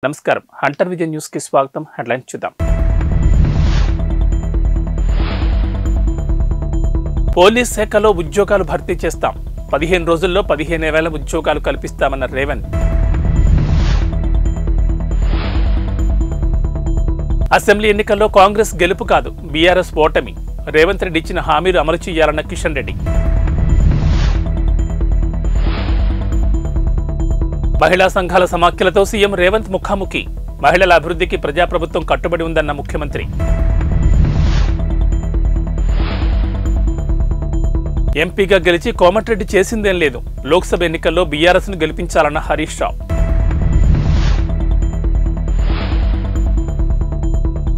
నమస్కారం Hunter vision news కి స్వాగతం. హెడ్లైన్స్ చూద్దాం. పోలీస్ శాఖలో ఉద్యోగాలు భర్తీ చేస్తాం. 15 రోజుల్లో 15,000 ఉద్యోగాలు కల్పిస్తామన్న రేవంత్. అసెంబ్లీ ఎన్నికల్లో కాంగ్రెస్ గెలుపు కాదు, బీఆర్ఎస్ ఓటమి. రేవంత్ రెడ్డి ఇచ్చిన హామీలు అమలు చేయాలన్న కిషన్ రెడ్డి. మహిళా సంఘాల సమాఖ్యలతో సీఎం రేవంత్ ముఖాముఖి. మహిళల అభివృద్ధికి ప్రజాప్రభుత్వం కట్టుబడి ఉందన్న ముఖ్యమంత్రి. ఎంపీగా గెలిచి కోమటిరెడ్డి చేసిందేం లేదు. లోక్సభ ఎన్నికల్లో బీఆర్ఎస్ ను గెలిపించాలన్న హరీష్ రావు.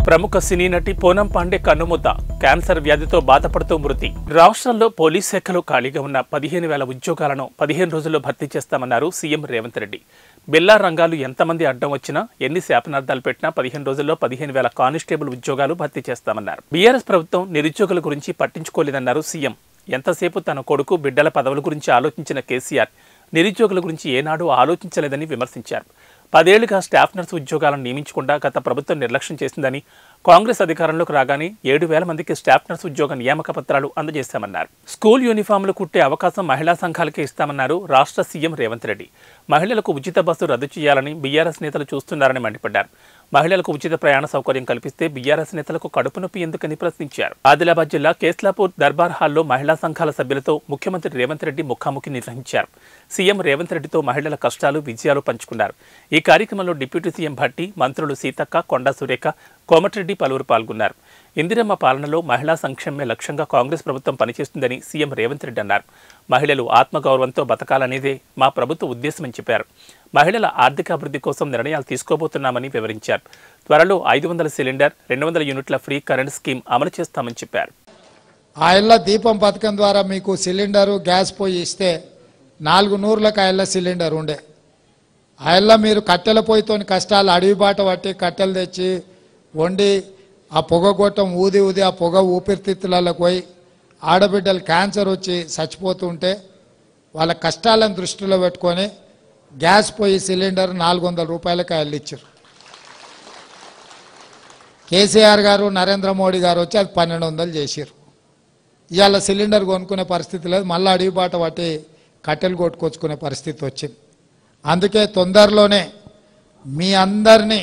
ప్రముఖ సినీ నటి పూనం పాండే కన్నుముద్ద. క్యాన్సర్ వ్యాధితో బాధపడుతూ మృతి. రాష్ట్రంలో పోలీస్ శాఖలో ఖాళీగా ఉన్న 15,000 ఉద్యోగాలను 15 రోజుల్లో భర్తీ చేస్తామన్నారు సీఎం రేవంత్ రెడ్డి. బిల్లా రంగాలు ఎంతమంది అడ్డం వచ్చినా, ఎన్ని శాపనార్థాలు పెట్టినా 15 రోజుల్లో 15,000 కానిస్టేబుల్ ఉద్యోగాలు భర్తీ చేస్తామన్నారు. బీఆర్ఎస్ ప్రభుత్వం నిరుద్యోగుల గురించి పట్టించుకోలేదన్నారు సీఎం. ఎంతసేపు తన కొడుకు బిడ్డల పదవుల గురించి ఆలోచించిన కేసీఆర్ నిరుద్యోగుల గురించి ఏనాడూ ఆలోచించలేదని విమర్శించారు. 10 ఏళ్లుగా స్టాఫ్ నర్సు ఉద్యోగాలను నియమించకుండా గత ప్రభుత్వం నిర్లక్ష్యం చేసిందని, కాంగ్రెస్ అధికారంలోకి రాగానే 7,000 మందికి స్టాఫ్ నర్సు ఉద్యోగ నియామక పత్రాలు అందజేశామన్నారు. స్కూల్ యూనిఫామ్లు కుట్టే అవకాశం మహిళా సంఘాలకే ఇస్తామన్నారు రాష్ట్ర సీఎం రేవంత్ రెడ్డి. మహిళలకు ఉచిత బస్సు రద్దు చేయాలని బీఆర్ఎస్ నేతలు చూస్తున్నారని మండిపడ్డారు. మహిళలకు ఉచిత ప్రయాణ సౌకర్యం కల్పిస్తే బీఆర్ఎస్ నేతలకు కడుపు నొప్పి ఎందుకని ప్రశ్నించారు. ఆదిలాబాద్ జిల్లా కేస్లాపూర్ దర్బార్ హాల్లో మహిళా సంఘాల సభ్యులతో ముఖ్యమంత్రి రేవంత్ రెడ్డి ముఖాముఖి నిర్వహించారు. సీఎం రేవంత్ రెడ్డితో మహిళల కష్టాలు, విజయాలు పంచుకున్నారు. ఈ కార్యక్రమంలో డిప్యూటీ సీఎం భట్టి, మంత్రులు సీతక్క, కొండా సురేఖ, కోమటిరెడ్డి పలువురు పాల్గొన్నారు. ఇందిరమ్మ పాలనలో మహిళా సంక్షేమమే లక్ష్యంగా కాంగ్రెస్ ప్రభుత్వం పనిచేస్తుందని సీఎం రేవంత్ రెడ్డి అన్నారు. మహిళలు ఆత్మగౌరవంతో బతకాలనేదే మా ప్రభుత్వ ఉద్దేశమని చెప్పారు. మహిళల ఆర్థికాభివృద్ధి కోసం నిర్ణయాలు తీసుకోబోతున్నామని వివరించారు. త్వరలో 500 సిలిండర్, 200 యూనిట్ల ఫ్రీ కరెంట్ స్కీమ్ అమలు చేస్తామని చెప్పారు. ఆ ఇళ్ల దీపం పథకం ద్వారా మీకు సిలిండరు, గ్యాస్ పొయ్యి ఇస్తే 4 నూర్లకు ఆ ఇళ్ల సిలిండర్ ఉండే. ఆ ఇళ్ల మీరు కట్టెల పొయ్యితోని కష్టాలు, అడవి బాట పట్టి కట్టెలు తెచ్చి వండి ఆ పొగ గొట్టం ఊది ఆ పొగ ఊపిరితిత్తులకు పోయి ఆడబిడ్డలు క్యాన్సర్ వచ్చి చచ్చిపోతుంటే వాళ్ళ కష్టాలను దృష్టిలో పెట్టుకొని గ్యాస్ పొయ్యి సిలిండర్ 400 రూపాయలకి ఆ ఇల్లు ఇచ్చారు. కేసీఆర్ గారు, నరేంద్ర మోడీ గారు వచ్చి అది 1200 చేశారు. ఇవాళ సిలిండర్ కొనుక్కునే పరిస్థితి లేదు, మళ్ళీ అడవి బాట పట్టి కట్టెలు కొట్టుకొచ్చుకునే పరిస్థితి వచ్చింది. అందుకే తొందరలోనే మీ అందరినీ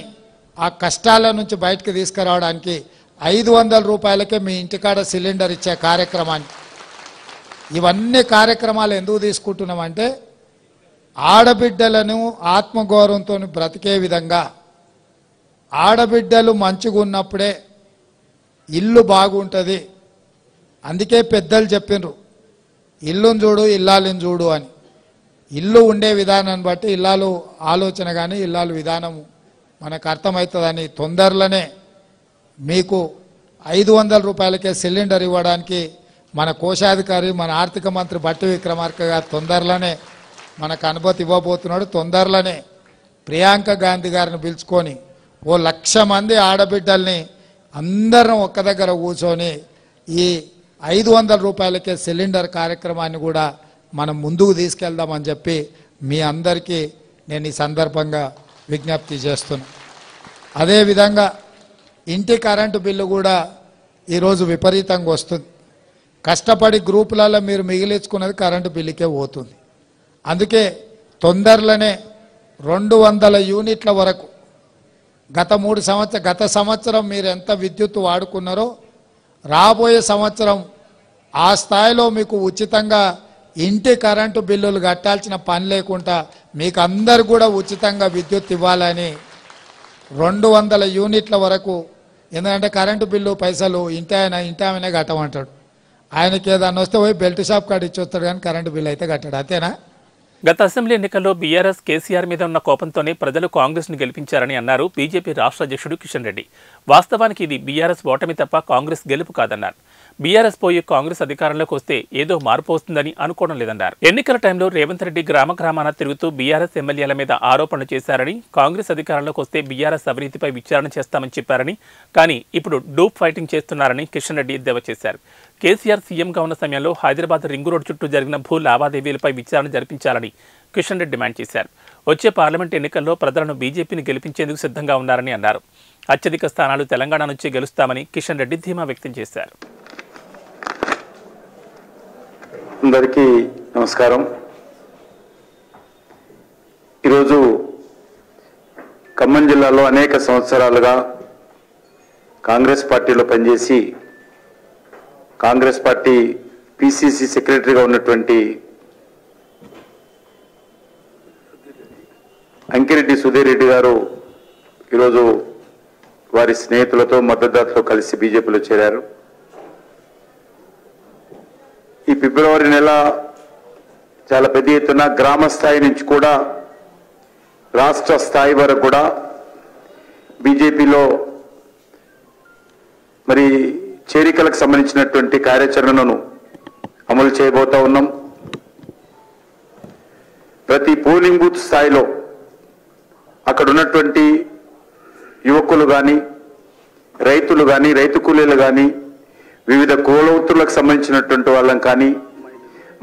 ఆ కష్టాల నుంచి బయటకు తీసుకురావడానికి 500 రూపాయలకే మీ ఇంటికాడ సిలిండర్ ఇచ్చే కార్యక్రమాన్ని, ఇవన్నీ కార్యక్రమాలు ఎందుకు తీసుకుంటున్నామంటే ఆడబిడ్డలను ఆత్మగౌరవంతో బ్రతికే విధంగా, ఆడబిడ్డలు మంచిగా ఉన్నప్పుడే ఇల్లు బాగుంటుంది. అందుకే పెద్దలు చెప్పిండ్రు, ఇల్లును చూడు ఇల్లాలని చూడు అని. ఇల్లు ఉండే విధానాన్ని బట్టి ఇల్లాలు ఆలోచన కానీ ఇల్లాలు విధానము మనకు అర్థమవుతుందని తొందరలోనే మీకు 500 రూపాయలకే సిలిండర్ ఇవ్వడానికి మన కోశాధికారి, మన ఆర్థిక మంత్రి బట్టి విక్రమార్క గారు తొందరలోనే మనకు అనుమతి ఇవ్వబోతున్నాడు. తొందరలోనే ప్రియాంక గాంధీ గారిని పిలుచుకొని 1,00,000 మంది ఆడబిడ్డల్ని అందరం ఒక్క దగ్గర కూర్చొని ఈ 500 రూపాయలకే సిలిండర్ కార్యక్రమాన్ని కూడా మనం ముందుకు తీసుకెళ్దామని చెప్పి మీ అందరికీ నేను ఈ సందర్భంగా విజ్ఞప్తి చేస్తున్నా. అదేవిధంగా ఇంటి కరెంటు బిల్లు కూడా ఈరోజు విపరీతంగా వస్తుంది. కష్టపడి గ్రూపులలో మీరు మిగిలించుకున్నది కరెంటు బిల్లుకే పోతుంది. అందుకే తొందరలోనే 200 యూనిట్ల వరకు గత సంవత్సరం మీరు ఎంత విద్యుత్ వాడుకున్నారో రాబోయే సంవత్సరం ఆ స్థాయిలో మీకు ఉచితంగా ఇంటి కరెంటు బిల్లులు కట్టాల్సిన పని లేకుండా మీకు అందరు కూడా ఉచితంగా విద్యుత్ ఇవ్వాలని 200 యూనిట్ల వరకు. ఎందుకంటే కరెంటు బిల్లు పైసలు ఇంటి ఆమెనే కట్టమంటాడు. ఆయనకి ఏదన్నా వస్తే పోయి బెల్ట్ షాప్ కాడ ఇచ్చి వస్తాడు, కానీ కరెంటు బిల్లు అయితే కట్టాడు. అంతేనా? గత అసెంబ్లీ ఎన్నికల్లో బీఆర్ఎస్ కేసీఆర్ మీద ఉన్న కోపంతోనే ప్రజలు కాంగ్రెస్ ను గెలిపించారని అన్నారు బీజేపీ రాష్ట్ర అధ్యక్షుడు కిషన్ రెడ్డి. వాస్తవానికి ఇది బీఆర్ఎస్ ఓటమి తప్ప కాంగ్రెస్ గెలుపు కాదన్నారు. బీఆర్ఎస్ పోయి కాంగ్రెస్ అధికారంలోకి వస్తే ఏదో మార్పు వస్తుందని అనుకోవడం లేదన్నారు. ఎన్నికల టైంలో రేవంత్ రెడ్డి గ్రామాన తిరుగుతూ బీఆర్ఎస్ ఎమ్మెల్యేల మీద ఆరోపణలు చేశారని, కాంగ్రెస్ అధికారంలోకి వస్తే బీఆర్ఎస్ అవినీతిపై విచారణ చేస్తామని చెప్పారని, కానీ ఇప్పుడు డూప్ ఫైటింగ్ చేస్తున్నారని కిషన్ రెడ్డి ఎద్దేవా చేశారు. కేసీఆర్ సీఎంగా ఉన్న సమయంలో హైదరాబాద్ రింగు రోడ్డు చుట్టూ జరిగిన భూ లావాదేవీలపై విచారణ జరిపించాలని కిషన్ రెడ్డి డిమాండ్ చేశారు. వచ్చే పార్లమెంట్ ఎన్నికల్లో ప్రజలను బీజేపీని గెలిపించేందుకు సిద్ధంగా ఉన్నారని అన్నారు. అత్యధిక స్థానాలు తెలంగాణ నుంచి గెలుస్తామని కిషన్ రెడ్డి ధీమా వ్యక్తం చేశారు. అందరికీ నమస్కారం. ఈరోజు ఖమ్మం జిల్లాలో అనేక సంవత్సరాలుగా కాంగ్రెస్ పార్టీలో పనిచేసి కాంగ్రెస్ పార్టీ పిసిసి సెక్రటరీగా ఉన్నటువంటి అంకిరెడ్డి సుధీర్ రెడ్డి గారు ఈరోజు వారి స్నేహితులతో మద్దతుదారులతో కలిసి బీజేపీలో చేరారు. ఈ ఫిబ్రవరి నెల చాలా పెద్ద ఎత్తున గ్రామ స్థాయి నుంచి కూడా రాష్ట్ర స్థాయి వరకు కూడా బీజేపీలో మరి చేరికలకు సంబంధించినటువంటి కార్యాచరణను అమలు చేయబోతా ఉన్నాం. ప్రతి పోలింగ్ బూత్ స్థాయిలో అక్కడ ఉన్నటువంటి యువకులు కానీ రైతులు కానీ రైతు కూలీలు కానీ వివిధ కులవృత్తులకు సంబంధించినటువంటి వాళ్ళని కానీ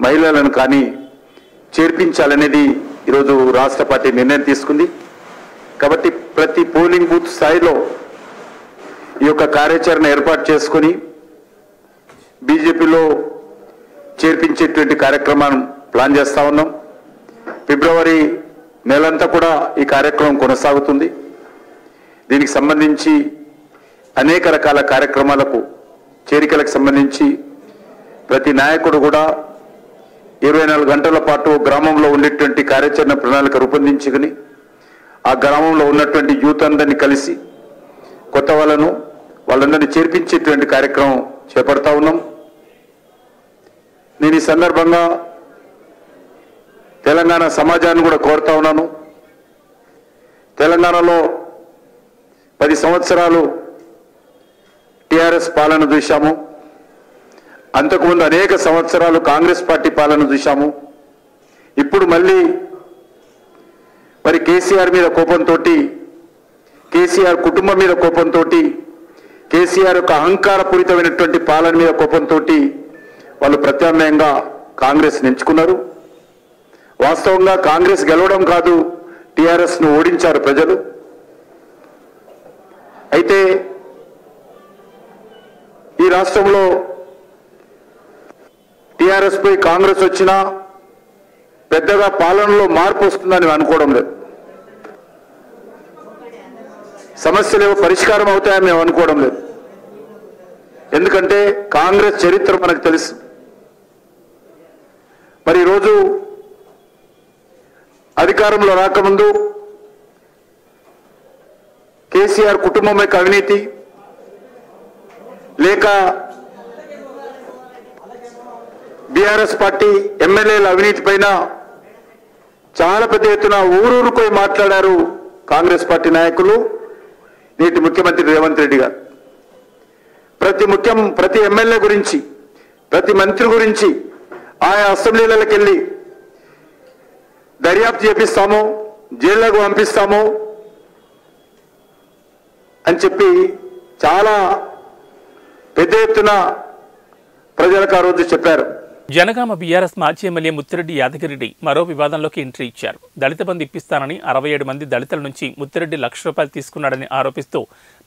మహిళలను కానీ చేర్పించాలనేది ఈరోజు రాష్ట్ర పార్టీ నిర్ణయం తీసుకుంది. కాబట్టి ప్రతి పోలింగ్ బూత్ స్థాయిలో ఈ యొక్క కార్యాచరణ ఏర్పాటు చేసుకుని బీజేపీలో చేర్పించేటువంటి కార్యక్రమాన్ని ప్లాన్ చేస్తా ఉన్నాం. ఫిబ్రవరి నెలంతా కూడా ఈ కార్యక్రమం కొనసాగుతుంది. దీనికి సంబంధించి అనేక రకాల కార్యక్రమాలకు చేరికలకు సంబంధించి ప్రతి నాయకుడు కూడా 24 గంటల పాటు గ్రామంలో ఉండేటువంటి కార్యాచరణ ప్రణాళిక రూపొందించుకుని ఆ గ్రామంలో ఉన్నటువంటి యూత్ అందరినీ కలిసి కొత్త వాళ్ళందరినీ చేర్పించేటువంటి కార్యక్రమం చేపడతా ఉన్నాం. నేను ఈ సందర్భంగా తెలంగాణ సమాజాన్ని కూడా కోరుతా ఉన్నాను. తెలంగాణలో 10 సంవత్సరాలు టిఆర్ఎస్ పాలన చూశాము. అంతకుముందు అనేక సంవత్సరాలు కాంగ్రెస్ పార్టీ పాలన చూశాము. ఇప్పుడు మళ్ళీ మరి కేసీఆర్ మీద కోపంతో, కేసీఆర్ కుటుంబం మీద కోపంతో, కేసీఆర్ యొక్క అహంకారపూరితమైనటువంటి పాలన మీద కోపంతో వాళ్ళు ప్రత్యామ్నాయంగా కాంగ్రెస్ ఎంచుకున్నారు. వాస్తవంగా కాంగ్రెస్ గెలవడం కాదు, టిఆర్ఎస్ ను ఓడించారు ప్రజలు. అయితే ఈ రాష్ట్రంలో టిఆర్ఎస్ పై కాంగ్రెస్ వచ్చినా పెద్దగా పాలనలో మార్పు వస్తుందని అనుకోవడం లేదు. సమస్యలు ఏవో పరిష్కారం అవుతాయని మేము అనుకోవడం లేదు. ఎందుకంటే కాంగ్రెస్ చరిత్ర మనకు తెలుసు. మరి ఈరోజు అధికారంలో రాకముందు కేసీఆర్ కుటుంబం యొక్క అవినీతి లేక బీఆర్ఎస్ పార్టీ ఎమ్మెల్యేల అవినీతి పైన చాలా పెద్ద ఎత్తున ఊరూరుకోయి మాట్లాడారు కాంగ్రెస్ పార్టీ నాయకులు, నేటి ముఖ్యమంత్రి రేవంత్ రెడ్డి గారు. ప్రతి ఎమ్మెల్యే గురించి, ప్రతి మంత్రి గురించి ఆయా అసెంబ్లీలకు వెళ్ళి దర్యాప్తు చేపిస్తాము, జైళ్లకు పంపిస్తాము అని చెప్పి చాలా పెద్ద ఎత్తున ప్రజలకు ఆ రోజు చెప్పారు. జనగామ బీఆర్ఎస్ మాజీ ఎమ్మెల్యే ముత్తిరెడ్డి యాదగిరెడ్డి మరో వివాదంలోకి ఎంట్రీ ఇచ్చారు. దళిత బంధు ఇప్పిస్తానని 67 మంది దళితుల నుంచి ముత్తిరెడ్డి ₹1,00,000 తీసుకున్నాడని ఆరోపిస్తూ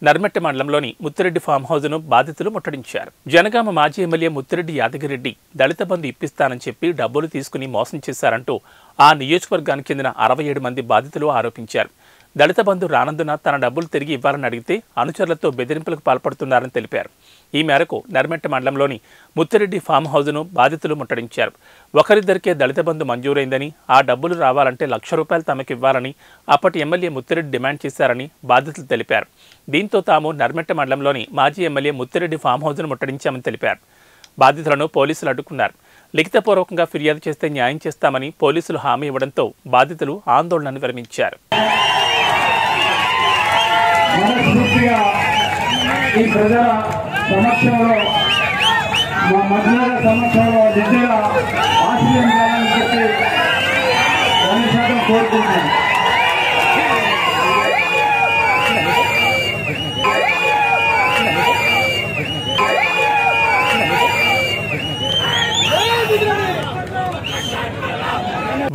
నర్మెట్ట మండలంలోని ముత్తిరెడ్డి ఫామ్ హౌస్ ను బాధితులు ముట్టడించారు. జనగామ మాజీ ఎమ్మెల్యే ముత్తిరెడ్డి యాదగిరెడ్డి దళిత బంధు ఇప్పిస్తానని చెప్పి డబ్బులు తీసుకుని మోసం చేశారంటూ ఆ నియోజకవర్గానికి చెందిన 67 మంది బాధితులు ఆరోపించారు. దళిత బంధు రానందున తన డబ్బులు తిరిగి ఇవ్వాలని అడిగితే అనుచరులతో బెదిరింపులకు పాల్పడుతున్నారని తెలిపారు. ఈ మేరకు నర్మెట్ట మండలంలోని ముత్తిరెడ్డి ఫామ్ హౌస్ ను బాధితులు ముట్టడించారు. ఒకరిద్దరికే దళిత బంధు మంజూరైందని, ఆ డబ్బులు రావాలంటే ₹1,00,000 తమకివ్వాలని అప్పటి ఎమ్మెల్యే ముత్తిరెడ్డి డిమాండ్ చేశారని బాధితులు తెలిపారు. దీంతో తాము నర్మెట్ట మండలంలోని మాజీ ఎమ్మెల్యే ముత్తిరెడ్డి ఫామ్ హౌస్ ను ముట్టడించామని తెలిపారు. బాధితులను పోలీసులు అడ్డుకున్నారు. లిఖితపూర్వకంగా ఫిర్యాదు చేస్తే న్యాయం చేస్తామని పోలీసులు హామీ ఇవ్వడంతో బాధితులు ఆందోళనను విరమించారు. ఈ ప్రజల సమక్షంలో మా మధ్య సమక్షంలో విద్యగా ఆశీర్వదించాలని చెప్పి 100% కోరుకుంటున్నాను.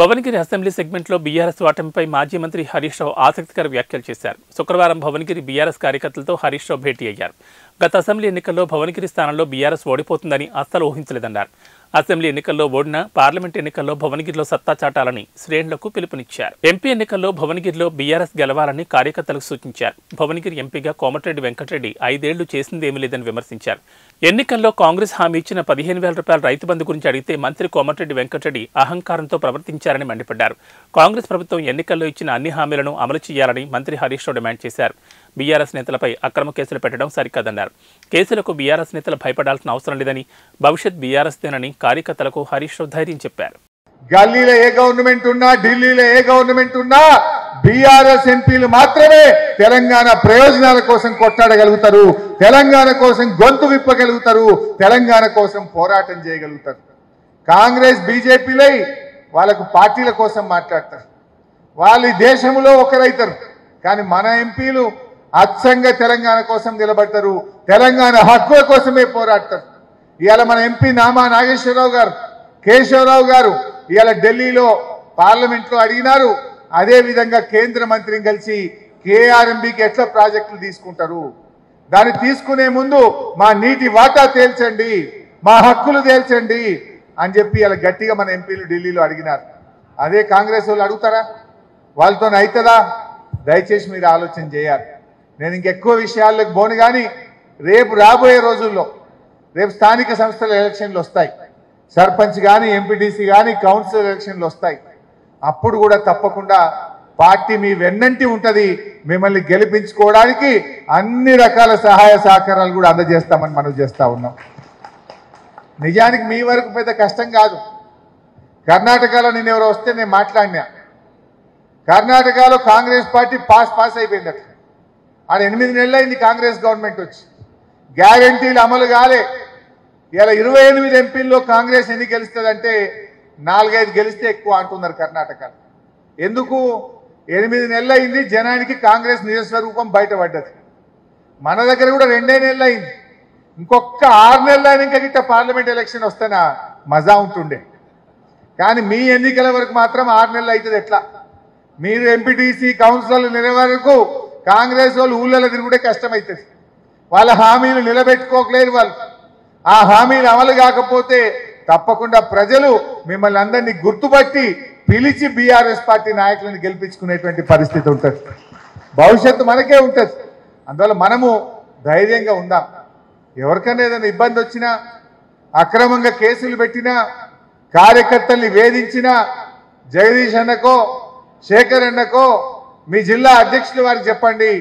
భువనగిరి అసెంబ్లీ సెగ్మెంట్లో బీఆర్ఎస్ ఓటమిపై మాజీ మంత్రి హరీష్ రావు ఆసక్తికర వ్యాఖ్యలు చేశారు. శుక్రవారం భువనగిరి బీఆర్ఎస్ కార్యకర్తలతో హరీష్ రావు భేటీ అయ్యారు. గత అసెంబ్లీ ఎన్నికల్లో భువనగిరి స్థానంలో బీఆర్ఎస్ ఓడిపోతుందని అస్సలు ఊహించలేదన్నారు. అసెంబ్లీ ఎన్నికల్లో ఓడినా పార్లమెంట్ ఎన్నికల్లో భువనగిరిలో సత్తా చాటాలని శ్రేణులకు పిలుపునిచ్చారు. ఎంపీ ఎన్నికల్లో భువనగిరిలో బీఆర్ఎస్ గెలవాలని కార్యకర్తలకు సూచించారు. భువనగిరి ఎంపీగా కోమటిరెడ్డి వెంకటరెడ్డి 5 ఏళ్లు చేసిందేమీ లేదని విమర్శించారు. ఎన్నికల్లో కాంగ్రెస్ హామీ ఇచ్చిన 15,000 రూపాయల రైతు బంధు గురించి అడిగితే మంత్రి కోమటిరెడ్డి వెంకటరెడ్డి అహంకారంతో ప్రవర్తించారని మండిపడ్డారు. కాంగ్రెస్ ప్రభుత్వం ఎన్నికల్లో ఇచ్చిన అన్ని హామీలను అమలు చేయాలని మంత్రి హరీష్ రావు డిమాండ్ చేశారు. బీఆర్ఎస్ నేతలపై అక్రమ కేసులు పెట్టడం సరికాదన్నారు. కేసులకు బీఆర్ఎస్ నేతలు భయపడాల్సిన అవసరం లేదని, భవిష్యత్ బీఆర్ఎస్దేనని కార్యకర్తలకు హరీష్ రావు ధైర్యం చెప్పారు. గల్లీలో ఏ గవర్నమెంట్ ఉన్నా, ఢిల్లీలో ఏ గవర్నమెంట్ ఉన్నా బీఆర్ఎస్ ఎంపీలు మాత్రమే తెలంగాణ ప్రయోజనాల కోసం కొట్లాడగలుగుతారు, తెలంగాణ కోసం గొంతు విప్పగలుగుతారు, తెలంగాణ కోసం పోరాటం చేయగలుగుతారు. కాంగ్రెస్ బీజేపీలై వాళ్ళకు పార్టీల కోసం మాట్లాడతారు. వాళ్ళు ఈ దేశంలో ఒకరైతారు. కానీ మన ఎంపీలు అచ్చంగా తెలంగాణ కోసం నిలబడతారు, తెలంగాణ హక్కుల కోసమే పోరాడతారు. ఇవాళ మన ఎంపీ నామా నాగేశ్వరరావు గారు, కేశవరావు గారు ఇవాళ ఢిల్లీలో పార్లమెంట్లో అడిగినారు. అదే విధంగా కేంద్ర మంత్రిని కలిసి కేఆర్ఎంబీకి ఎట్లా ప్రాజెక్టులు తీసుకుంటారు, దాన్ని తీసుకునే ముందు మా నీటి వాటా తేల్చండి, మా హక్కులు తేల్చండి అని చెప్పి ఇలా గట్టిగా మన ఎంపీలు ఢిల్లీలో అడిగినారు. అదే కాంగ్రెస్ వాళ్ళు అడుగుతారా? వాళ్ళతో అవుతుందా? దయచేసి మీరు ఆలోచన చేయాలి. నేను ఇంకెక్కువ విషయాల్లోకి పోను. కానీ రేపు రాబోయే రోజుల్లో రేపు స్థానిక సంస్థల ఎలక్షన్లు వస్తాయి, సర్పంచ్ కానీ ఎంపీటీసీ కానీ కౌన్సిలర్ ఎలక్షన్లు వస్తాయి. అప్పుడు కూడా తప్పకుండా పార్టీ మీ వెన్నంటి ఉంటుంది. మిమ్మల్ని గెలిపించుకోవడానికి అన్ని రకాల సహాయ సహకారాలు కూడా అందజేస్తామని మనం చేస్తా ఉన్నాం. నిజానికి మీ వరకు పెద్ద కష్టం కాదు. కర్ణాటకలో నేను ఎవరో వస్తే నేను మాట్లాడినా. కర్ణాటకలో కాంగ్రెస్ పార్టీ పాస్ అయిపోయిందట. ఆడ 8 నెలలు అయింది కాంగ్రెస్ గవర్నమెంట్ వచ్చి, గ్యారంటీలు అమలు కాలే. ఇలా 28 ఎంపీల్లో కాంగ్రెస్ ఎన్ని గెలుస్తుందంటే 4-5 గెలిస్తే ఎక్కువ అంటున్నారు కర్ణాటకలో. ఎందుకు? 8 నెలలు అయింది, జనానికి కాంగ్రెస్ నిజస్వరూపం బయటపడ్డది. మన దగ్గర కూడా 2 నెలలు అయింది. ఇంకొక 6 నెలలు అయినాక గిట్ట పార్లమెంట్ ఎలక్షన్ వస్తేనా మజా ఉంటుండే. కానీ మీ ఎన్నికల వరకు మాత్రం 6 నెలలు అవుతుంది. ఎట్లా? మీరు ఎంపీటీసీ కౌన్సిలర్లు నిలే వరకు కాంగ్రెస్ వాళ్ళు ఊళ్ళలో తిరుగుడే కష్టమవుతుంది. వాళ్ళ హామీలు నిలబెట్టుకోకలేరు. వాళ్ళు ఆ హామీలు అమలు కాకపోతే తప్పకుండా ప్రజలు మిమ్మల్ని అందరినీ గుర్తుపట్టి పిలిచి బీఆర్ఎస్ పార్టీ నాయకులను గెలిపించుకునేటువంటి పరిస్థితి ఉంటుంది. భవిష్యత్తు మనకే ఉంటుంది. అందువల్ల మనము ధైర్యంగా ఉందాం. ఎవరికైనా ఏదైనా ఇబ్బంది వచ్చినా, అక్రమంగా కేసులు పెట్టినా, కార్యకర్తల్ని వేధించినా జగదీష్ అన్నకో శేఖర్ అన్నకో మీ జిల్లా అధ్యక్షులు వారికి చెప్పండి.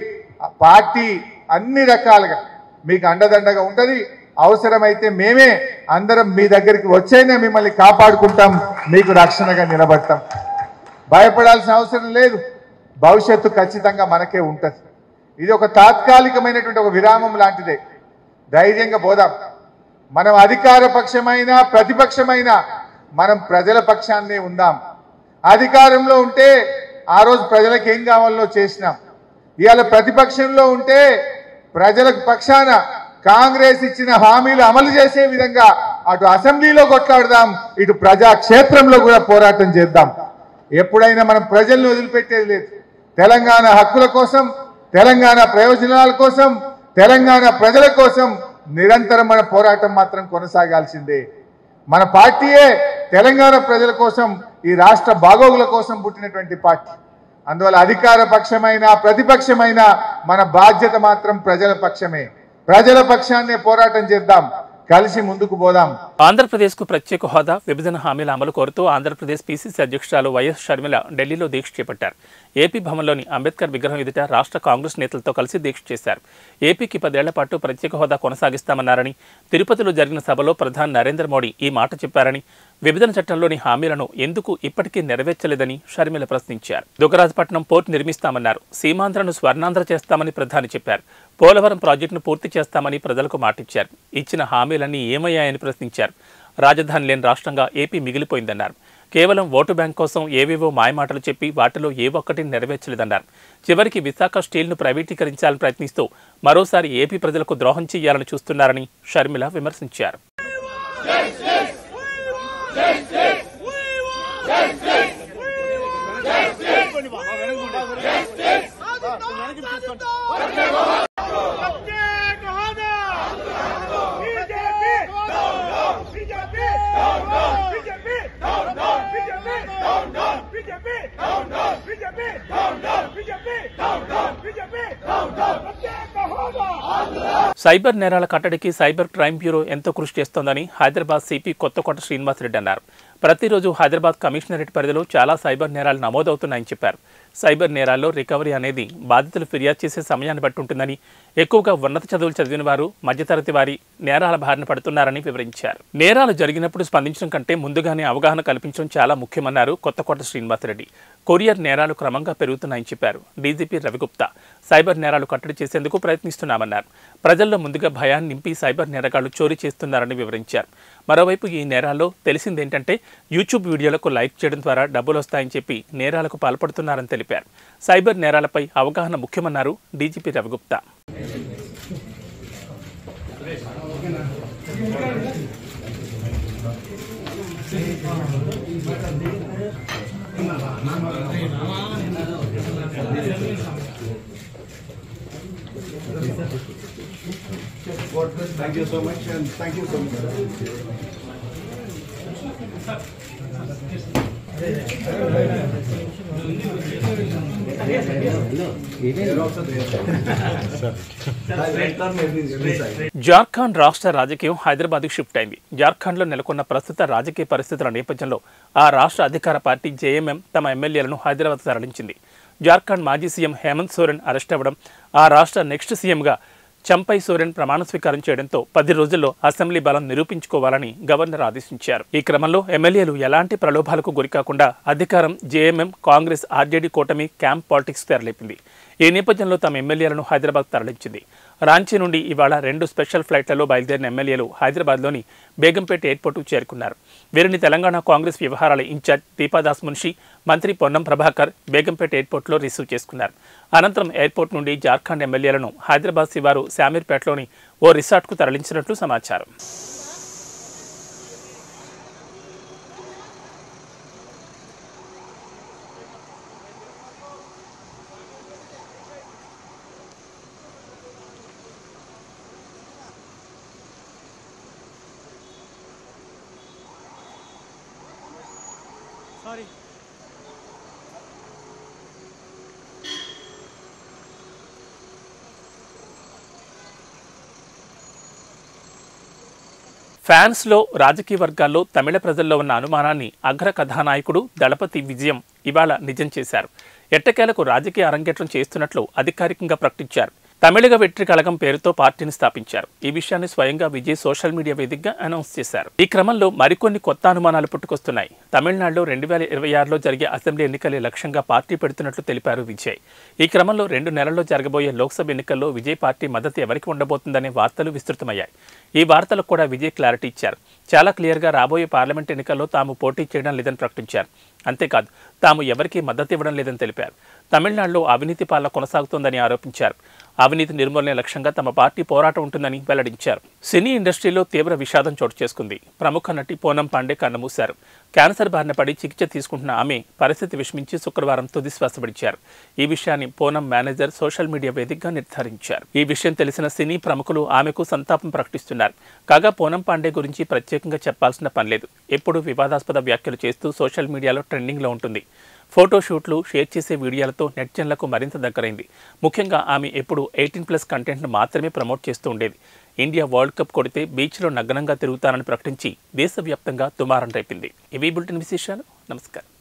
పార్టీ అన్ని రకాలుగా మీకు అండదండగా ఉంటుంది. అవసరమైతే మేమే అందరం మీ దగ్గరికి వచ్చైనా మిమ్మల్ని కాపాడుకుంటాం, మీకు రక్షణగా నిలబడతాం. భయపడాల్సిన అవసరం లేదు. భవిష్యత్తు ఖచ్చితంగా మనకే ఉంటుంది. ఇది ఒక తాత్కాలికమైనటువంటి ఒక విరామం లాంటిదే. ధైర్యంగా పోదాం. మనం అధికార పక్షమైనా ప్రతిపక్షమైనా మనం ప్రజల పక్షాన్నే ఉందాం. అధికారంలో ఉంటే ఆ రోజు ప్రజలకు ఏం కావాలో చేసినాం. ఇవాళ ప్రతిపక్షంలో ఉంటే ప్రజలకు పక్షాన కాంగ్రెస్ ఇచ్చిన హామీలు అమలు చేసే విధంగా అటు అసెంబ్లీలో కొట్లాడదాం, ఇటు ప్రజాక్షేత్రంలో కూడా పోరాటం చేద్దాం. ఎప్పుడైనా మనం ప్రజల్ని వదిలిపెట్టేది లేదు. తెలంగాణ హక్కుల కోసం, తెలంగాణ ప్రయోజనాల కోసం, తెలంగాణ ప్రజల కోసం నిరంతరం మన పోరాటం మాత్రం కొనసాగాల్సిందే. మన పార్టీయే తెలంగాణ ప్రజల కోసం, ఈ రాష్ట్ర బాగోగుల కోసం పుట్టినటువంటి పార్టీ. అందువల్ల అధికార పక్షమైన ప్రతిపక్షమైన మన బాధ్యత మాత్రం ప్రజల పక్షమే. ప్రజల పక్షాన్నే పోరాటం చేద్దాం, కలిసి ముందుకు పోదాం. ఆంధ్రప్రదేశ్కు ప్రత్యేక హోదా, విభజన హామీల అమలు కోరుతూ ఆంధ్రప్రదేశ్ పీసీసీ అధ్యక్షురాలు వైఎస్ షర్మిల ఢిల్లీలో దీక్ష చేపట్టారు. ఏపీ భవన్లోని అంబేద్కర్ విగ్రహం ఎదుట రాష్ట్ర కాంగ్రెస్ నేతలతో కలిసి దీక్ష చేశారు. ఏపీకి 10 ఏళ్ల పాటు ప్రత్యేక హోదా కొనసాగిస్తామన్నారని, తిరుపతిలో జరిగిన సభలో ప్రధాని నరేంద్ర మోడీ ఈ మాట చెప్పారని, విభజన చట్టంలోని హామీలను ఎందుకు ఇప్పటికీ నెరవేర్చలేదని షర్మిల ప్రశ్నించారు. దుగ్గరాజపట్నం పోర్టు నిర్మిస్తామన్నారు. సీమాంధ్రను స్వర్ణాంధ్ర చేస్తామని ప్రధాని చెప్పారు. పోలవరం ప్రాజెక్టును పూర్తి చేస్తామని ప్రజలకు మాటిచ్చారు. ఇచ్చిన హామీలన్నీ ఏమయ్యాయని ప్రశ్నించారు. రాజధాని లేని రాష్ట్రంగా ఏపీ మిగిలిపోయిందన్నారు. కేవలం ఓటు బ్యాంక్ కోసం ఏవేవో మాయమాటలు చెప్పి వాటిలో ఏ ఒక్కటి నెరవేర్చలేదన్నారు. చివరికి విశాఖ స్టీల్ను ప్రైవేటీకరించాలని ప్రయత్నిస్తూ మరోసారి ఏపీ ప్రజలకు ద్రోహం చేయాలని చూస్తున్నారని షర్మిల విమర్శించారు. సైబర్ నేరాల కట్టడికి సైబర్ క్రైమ్ బ్యూరో ఎంతో కృషి చేస్తోందని హైదరాబాద్ సిపి కొత్తకోట శ్రీనివాసరెడ్డి అన్నారు. ప్రతిరోజు హైదరాబాద్ కమిషనరేట్ పరిధిలో చాలా సైబర్ నేరాలు నమోదవుతున్నాయని చెప్పారు. సైబర్ నేరాల్లో రికవరీ అనేది బాధితులు ఫిర్యాదు చేసే సమయాన్ని బట్టి ఉంటుందని, ఎక్కువగా ఉన్నత చదువులు చదివిన వారు, మధ్యతరగతి వారి నేరాల బారిన పడుతున్నారని వివరించారు. నేరాలు జరిగినప్పుడు స్పందించడం కంటే ముందుగానే అవగాహన కల్పించడం చాలా ముఖ్యమన్నారు కొత్తకోట శ్రీనివాసరెడ్డి. కొరియర్ నేరాలు క్రమంగా పెరుగుతున్నాయని చెప్పారు. డీజీపీ రవిగుప్తా సైబర్ నేరాలు కట్టడి చేసేందుకు ప్రయత్నిస్తున్నామన్నారు. ప్రజల్లో ముందుగా భయాన్ని నింపి సైబర్ నేరగాళ్లు చోరీ చేస్తున్నారని వివరించారు. మరోవైపు ఈ నేరాల్లో తెలిసిందేంటంటే యూట్యూబ్ వీడియోలకు లైక్ చేయడం ద్వారా డబ్బులు వస్తాయని చెప్పి నేరాలకు పాల్పడుతున్నారని తెలిపారు. సైబర్ నేరాలపై అవగాహన ముఖ్యమన్నారు DGP Ravi Gupta. Thank you so much and thank you so much. Jharkhand రాష్ట్ర రాజకీయం హైదరాబాద్కు షిఫ్ట్ అయింది. జార్ఖండ్లో నెలకొన్న ప్రస్తుత రాజకీయ పరిస్థితుల నేపథ్యంలో ఆ రాష్ట్ర అధికార పార్టీ జేఎంఎం తమ ఎమ్మెల్యేలను హైదరాబాద్ తరలించింది. జార్ఖండ్ మాజీ సీఎం హేమంత్ సోరెన్ అరెస్ట్ అవ్వడం, ఆ రాష్ట్ర నెక్స్ట్ సీఎంగా చంపై సోరెన్ ప్రమాణ స్వీకారం చేయడంతో 10 రోజుల్లో అసెంబ్లీ బలం నిరూపించుకోవాలని గవర్నర్ ఆదేశించారు. ఈ క్రమంలో ఎమ్మెల్యేలు ఎలాంటి ప్రలోభాలకు గురికాకుండా అధికారం జేఎంఎం, కాంగ్రెస్, ఆర్జేడీ కూటమి క్యాంప్ పాలిటిక్స్ తెరలేపింది. ఈ నేపథ్యంలో తమ ఎమ్మెల్యేలను హైదరాబాద్ తరలించింది. రాంచీ నుండి ఇవాళ 2 స్పెషల్ ఫ్లైట్లలో బయలుదేరిన ఎమ్మెల్యేలు హైదరాబాద్లోని బేగంపేట ఎయిర్పోర్టుకు చేరుకున్నారు. వీరిని తెలంగాణ కాంగ్రెస్ వ్యవహారాల ఇన్ఛార్జ్ దీపాదాస్ మున్షి, మంత్రి పొన్నం ప్రభాకర్ బేగంపేట ఎయిర్పోర్టులో రిసీవ్ చేసుకున్నారు. అనంతరం ఎయిర్పోర్ట్ నుండి జార్ఖండ్ ఎమ్మెల్యేలను హైదరాబాద్ శివారు శామీర్పేటలోని ఓ రిసార్ట్కు తరలించినట్లు సమాచారం. ఫ్యాన్స్లో, రాజకీయ వర్గాల్లో తమిళ ప్రజల్లో ఉన్న అనుమానాన్ని అగ్ర కథానాయకుడు దళపతి విజయం ఇవాళ నిజం చేశారు. ఎట్టకేలకు రాజకీయ అరంగేట్రం చేస్తున్నట్లు అధికారికంగా ప్రకటించారు. తమిళగ వెట్రి కళగం పేరుతో పార్టీని స్థాపించారు. ఈ విషయాన్ని స్వయంగా విజయ్ సోషల్ మీడియా వేదికగా అనౌన్స్ చేశారు. ఈ క్రమంలో మరికొన్ని కొత్త అనుమానాలు పుట్టుకొస్తున్నాయి. తమిళనాడులో 2026లో జరిగే అసెంబ్లీ ఎన్నికలే లక్ష్యంగా పార్టీ పెడుతున్నట్లు తెలిపారు విజయ్. ఈ క్రమంలో 2 నెలల్లో జరగబోయే లోక్సభ ఎన్నికల్లో విజయ్ పార్టీ మద్దతు ఎవరికి ఉండబోతుందనే వార్తలు విస్తృతమయ్యాయి. ఈ వార్తలకు కూడా విజయ్ క్లారిటీ ఇచ్చారు. చాలా క్లియర్గా రాబోయే పార్లమెంట్ ఎన్నికల్లో తాము పోటీ చేయడం లేదని ప్రకటించారు. అంతేకాదు తాము ఎవరికీ మద్దతు ఇవ్వడం లేదని తెలిపారు. తమిళనాడులో అవినీతి పాలన కొనసాగుతోందని ఆరోపించారు. అవినీతి నిర్మూలనే లక్ష్యంగా తమ పార్టీ పోరాటం ఉంటుందని వెల్లడించారు. సినీ ఇండస్ట్రీలో తీవ్ర విషాదం చోటు చేసుకుంది. ప్రముఖ నటి పూనం పాండే కన్నుమూశారు. క్యాన్సర్ బారిన పడి చికిత్స తీసుకుంటున్న ఆమె పరిస్థితి విషమించి శుక్రవారం తుది శ్వాస విడిచారు. ఈ విషయాన్ని పూనం మేనేజర్ సోషల్ మీడియా వేదికగా నిర్ధారించారు. ఈ విషయం తెలిసిన సినీ ప్రముఖులు ఆమెకు సంతాపం ప్రకటిస్తున్నారు. కాగా పూనం పాండే గురించి ప్రత్యేకంగా చెప్పాల్సిన పనిలేదు. ఎప్పుడూ వివాదాస్పద వ్యాఖ్యలు చేస్తూ సోషల్ మీడియాలో ట్రెండింగ్లో ఉంటుంది. ఫోటోషూట్లు, షేర్ చేసే వీడియోలతో నెటిజన్లకు మరింత దగ్గరైంది. ముఖ్యంగా ఆమె ఎప్పుడు 18+ కంటెంట్ను మాత్రమే ప్రమోట్ చేస్తూ ఉండేది. ఇండియా వరల్డ్ కప్ కొడితే బీచ్లో నగ్నంగా తిరుగుతానని ప్రకటించి దేశవ్యాప్తంగా దుమారం రేపింది. ఇవి బులెటిన్ విశేషాలు. నమస్కారం.